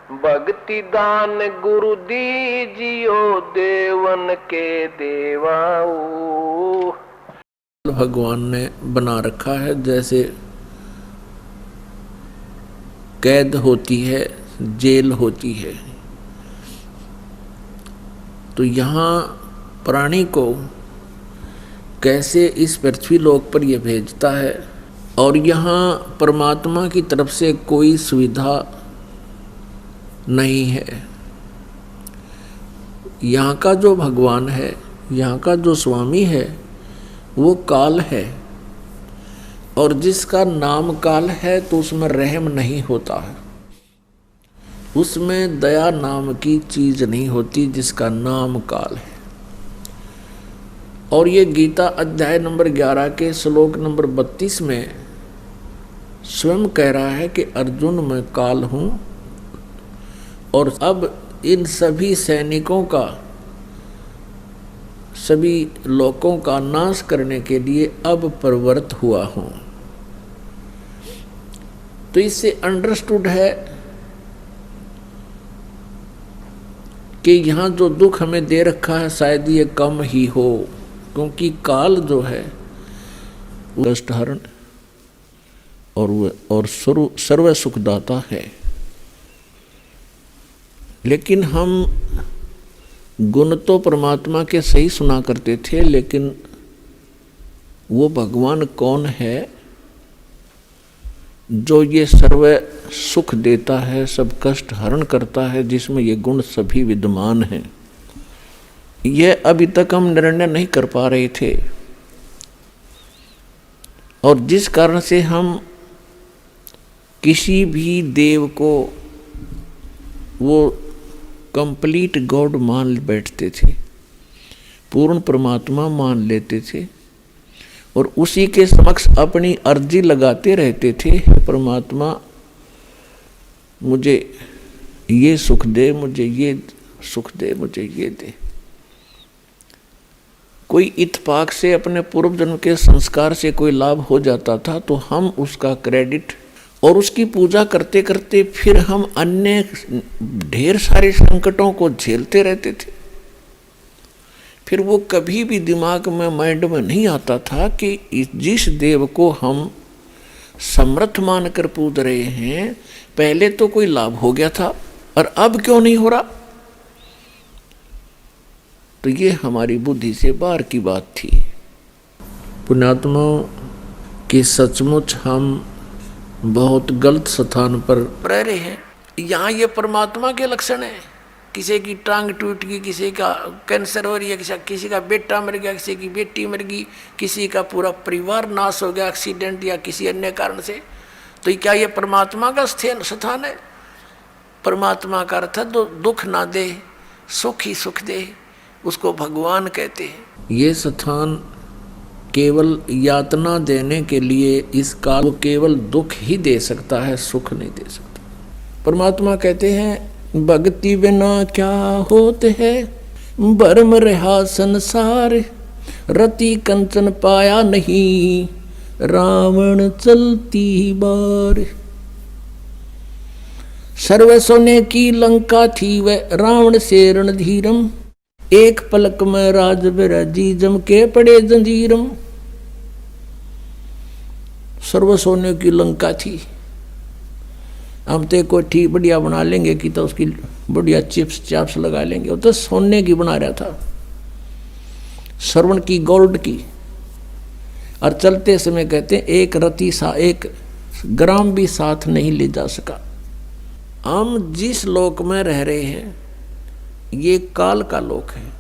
भक्ति दान गुरु दीजियो देवन के देवाओ। भगवान ने बना रखा है, जैसे कैद होती है, जेल होती है, तो यहाँ प्राणी को कैसे इस पृथ्वी लोक पर यह भेजता है, और यहाँ परमात्मा की तरफ से कोई सुविधा नहीं है। यहाँ का जो भगवान है, यहाँ का जो स्वामी है, वो काल है, और जिसका नाम काल है तो उसमें रहम नहीं होता है, उसमें दया नाम की चीज नहीं होती, जिसका नाम काल है। और ये गीता अध्याय नंबर 11 के श्लोक नंबर 32 में स्वयं कह रहा है कि अर्जुन मैं काल हूं, और अब इन सभी सैनिकों का, सभी लोकों का नाश करने के लिए अब प्रवृत्त हुआ हूं। तो इससे अंडरस्टूड है कि यहाँ जो दुख हमें दे रखा है शायद ये कम ही हो, क्योंकि काल जो है वो कष्टहरण और सर्व सुखदाता है। लेकिन हम गुण तो परमात्मा के सही सुना करते थे, लेकिन वो भगवान कौन है जो ये सर्व सुख देता है, सब कष्ट हरण करता है, जिसमें ये गुण सभी विद्यमान हैं, यह अभी तक हम निर्णय नहीं कर पा रहे थे। और जिस कारण से हम किसी भी देव को वो कंप्लीट गॉड मान बैठते थे, पूर्ण परमात्मा मान लेते थे, और उसी के समक्ष अपनी अर्जी लगाते रहते थे, परमात्मा मुझे ये सुख दे, मुझे ये सुख दे, मुझे ये दे। कोई इत्तेफाक से अपने पूर्व जन्म के संस्कार से कोई लाभ हो जाता था तो हम उसका क्रेडिट और उसकी पूजा करते करते फिर हम अन्य ढेर सारे संकटों को झेलते रहते थे। फिर वो कभी भी दिमाग में, माइंड में नहीं आता था कि जिस देव को हम समर्थ मानकर पूज रहे हैं, पहले तो कोई लाभ हो गया था और अब क्यों नहीं हो रहा। तो ये हमारी बुद्धि से बाहर की बात थी। पुण्यात्माओं कि सचमुच हम बहुत गलत स्थान पर रह रहे हैं। यहाँ ये परमात्मा के लक्षण है। किसी की टांग टूट गई, किसी का कैंसर हो रही है, किसी का बेटा मर गया, किसी की बेटी मर गई, किसी का पूरा परिवार नाश हो गया एक्सीडेंट या किसी अन्य कारण से। तो क्या ये परमात्मा का स्थान है? परमात्मा का अर्थ है दुख ना दे, सुख ही सुख दे, उसको भगवान कहते हैं। ये स्थान केवल यातना देने के लिए इस काल को केवल दुख ही दे सकता है, सुख नहीं दे सकता। परमात्मा कहते हैं भक्ति बिना क्या होते है, भरम रहा संसार, रति कंचन पाया नहीं, रावण चलती बार। सर्व सोने की लंका थी वह रावण से रणधीरम, एक पलक में राज बिराजी जम के पड़े जंजीरम। सर्व सोने की लंका थी, हम तो कोठी बढ़िया बना लेंगे कि तो उसकी बढ़िया चिप्स चाप्स लगा लेंगे, वो तो सोने की बना रहा था, श्रवण की, गोल्ड की। और चलते समय कहते हैं एक रति सा एक ग्राम भी साथ नहीं ले जा सका। हम जिस लोक में रह रहे हैं ये काल का लोक है,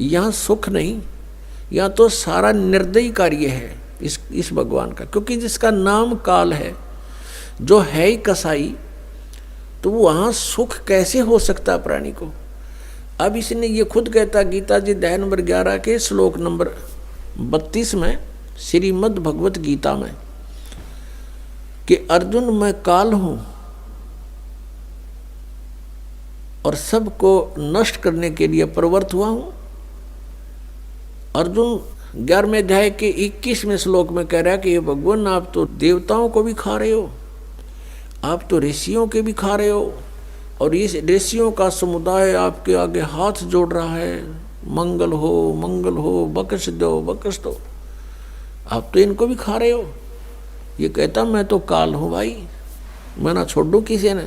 यहाँ सुख नहीं, यहाँ तो सारा निर्दयी कार्य है इस भगवान का। क्योंकि जिसका नाम काल है, जो है ही कसाई, तो वहाँ सुख कैसे हो सकता है प्राणी को। अब इसने ये खुद कहता गीता जी अध्याय नंबर 11 के श्लोक नंबर 32 में श्रीमद् भगवत गीता में कि अर्जुन मैं काल हूँ और सबको नष्ट करने के लिए प्रवृत्त हुआ हूं। अर्जुन 11वें अध्याय के 21वें श्लोक में कह रहा है कि ये भगवान आप तो देवताओं को भी खा रहे हो, आप तो ऋषियों के भी खा रहे हो, और इस ऋषियों का समुदाय आपके आगे हाथ जोड़ रहा है, मंगल हो, बख्श दो। आप तो इनको भी खा रहे हो। ये कहता मैं तो काल हूं भाई, मैं ना छोड़ दूं किसी ने,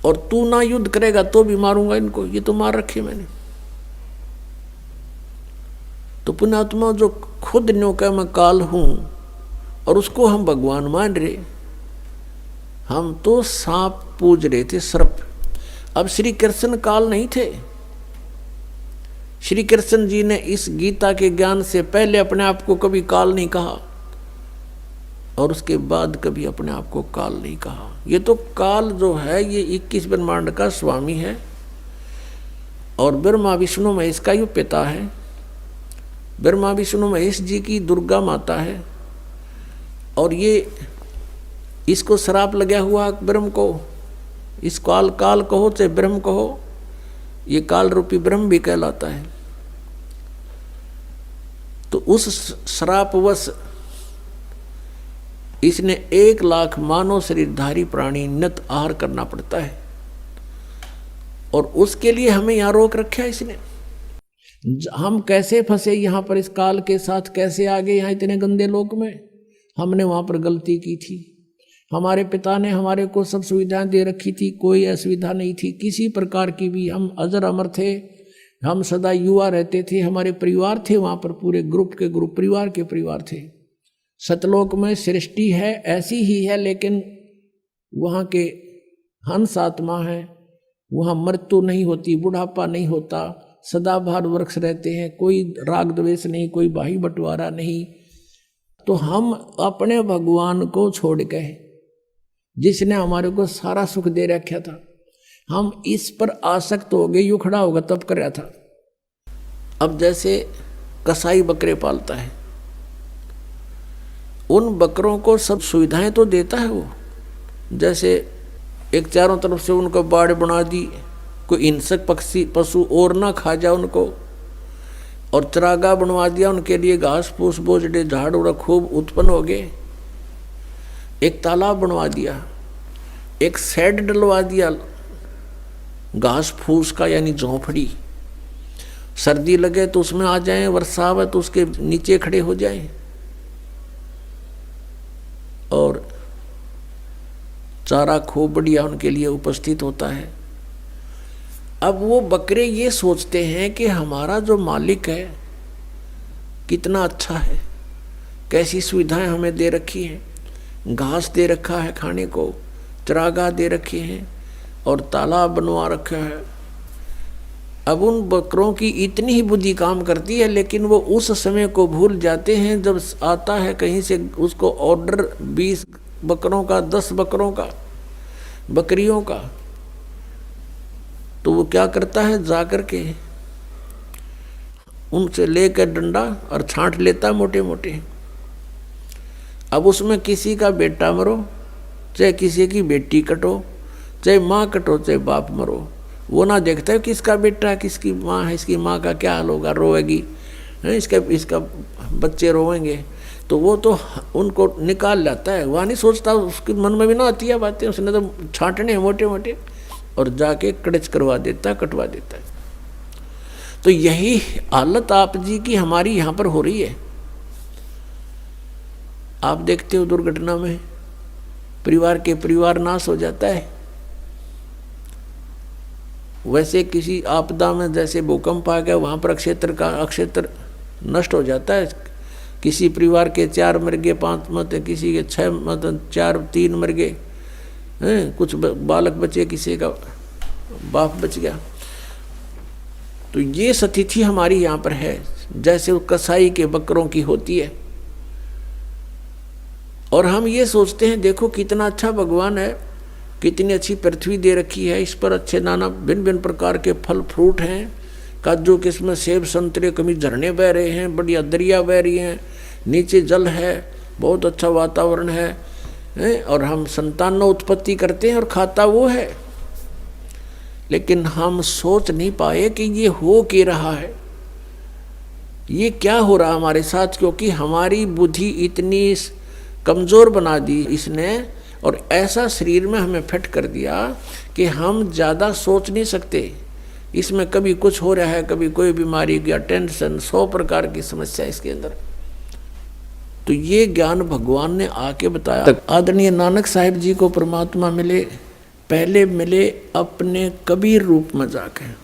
और तू ना युद्ध करेगा तो भी मारूंगा इनको, ये तो मार रखे मैंने। तो पुण्यात्मा जो खुद न्यों का मैं काल हूं और उसको हम भगवान मान रहे, हम तो सांप पूज रहे थे, सर्प। अब श्री कृष्ण काल नहीं थे। श्री कृष्ण जी ने इस गीता के ज्ञान से पहले अपने आप को कभी काल नहीं कहा और उसके बाद कभी अपने आप को काल नहीं कहा। ये तो काल जो है ये 21 ब्रह्मांड का स्वामी है और ब्रह्मा विष्णु महेश का ये पिता है। ब्रह्मा विष्णु महेश जी की दुर्गा माता है और ये इसको श्राप लगा हुआ ब्रह्म को, इस काल कहो चाहे ब्रह्म कहो, ये काल रूपी ब्रह्म भी कहलाता है। तो उस श्रापवश इसने 1 लाख मानव शरीरधारी प्राणी नित आहार करना पड़ता है और उसके लिए हमें यहाँ रोक रखा है इसने। हम कैसे फंसे यहाँ पर इस काल के साथ, कैसे आ गए यहाँ इतने गंदे लोक में? हमने वहाँ पर गलती की थी। हमारे पिता ने हमारे को सब सुविधाएं दे रखी थी, कोई असुविधा नहीं थी किसी प्रकार की भी। हम अजर अमर थे, हम सदा युवा रहते थे, हमारे परिवार थे वहाँ पर, पूरे ग्रुप के ग्रुप, परिवार के परिवार थे। सतलोक में सृष्टि है ऐसी ही है, लेकिन वहाँ के हंस आत्मा है, वहाँ मृत्यु नहीं होती, बुढ़ापा नहीं होता, सदाबहार वृक्ष रहते हैं, कोई राग द्वेष नहीं, कोई बाही बंटवारा नहीं। तो हम अपने भगवान को छोड़ गए जिसने हमारे को सारा सुख दे रखा था, हम इस पर आसक्त हो गए। यूं खड़ा होगा तब कर रहा था। अब जैसे कसाई बकरे पालता है, उन बकरों को सब सुविधाएं तो देता है वो, जैसे एक चारों तरफ से उनको बाड़ बना दी, कोई हिंसक पक्षी पशु और ना खा जाए उनको, और चरागाह बनवा दिया उनके लिए, घास फूस बोझड़े झाड़ उड़ा खूब उत्पन्न हो गए। एक तालाब बनवा दिया, एक शेड डलवा दिया घास फूस का, यानी झोंपड़ी। सर्दी लगे तो उसमें आ जाएं, वर्षा आवे तो उसके नीचे खड़े हो जाएं, और चारा खूब बढ़िया उनके लिए उपस्थित होता है। अब वो बकरे ये सोचते हैं कि हमारा जो मालिक है कितना अच्छा है, कैसी सुविधाएं हमें दे रखी हैं, घास दे रखा है खाने को, चरागाह दे रखे हैं और तालाब बनवा रखा है। अब उन बकरों की इतनी ही बुद्धि काम करती है, लेकिन वो उस समय को भूल जाते हैं जब आता है कहीं से उसको ऑर्डर 20 बकरों का, 10 बकरों का, बकरियों का, तो वो क्या करता है, जाकर के उनसे लेकर डंडा और छांट लेता मोटे मोटे। अब उसमें किसी का बेटा मरो, चाहे किसी की बेटी कटो, चाहे माँ कटो, चाहे बाप मरो, वो ना देखता है किसका बेटा किसकी माँ है, इसकी माँ का क्या हाल होगा, रोएगी, इसका बच्चे रोएंगे, तो वो तो उनको निकाल लाता है। वह नहीं सोचता, उसके मन में भी ना आती है बातें, उसने तो छांटने मोटे मोटे और जाके कड़च करवा देता, कटवा देता है। तो यही हालत आप जी की हमारी यहाँ पर हो रही है। आप देखते हो दुर्घटना में परिवार नाश हो जाता है। वैसे किसी आपदा में जैसे भूकंप आ गया, वहाँ पर अक्षेत्र नष्ट हो जाता है। किसी परिवार के 4 मर गए, 5 मत, किसी के 6 मत, 3 मर गए, कुछ बालक बचे, किसी का बाप बच गया। तो ये स्थिति हमारी यहाँ पर है, जैसे कसाई के बकरों की होती है। और हम ये सोचते हैं देखो कितना अच्छा भगवान है, कितनी अच्छी पृथ्वी दे रखी है, इस पर अच्छे नाना भिन्न भिन्न प्रकार के फल फ्रूट हैं, काजू किस्म, सेब संतरे, कभी झरने बह रहे हैं, बढ़िया दरिया बह रही हैं, नीचे जल है, बहुत अच्छा वातावरण है, और हम संतान उत्पत्ति करते हैं और खाता वो है। लेकिन हम सोच नहीं पाए कि ये हो क्या रहा है, ये क्या हो रहा हमारे साथ, क्योंकि हमारी बुद्धि इतनी कमज़ोर बना दी इसने, और ऐसा शरीर में हमें फिट कर दिया कि हम ज़्यादा सोच नहीं सकते। इसमें कभी कुछ हो रहा है, कभी कोई बीमारी या टेंशन, 100 प्रकार की समस्या इसके अंदर। तो ये ज्ञान भगवान ने आके बताया। आदरणीय नानक साहिब जी को परमात्मा मिले, पहले मिले अपने कबीर रूप में जाके।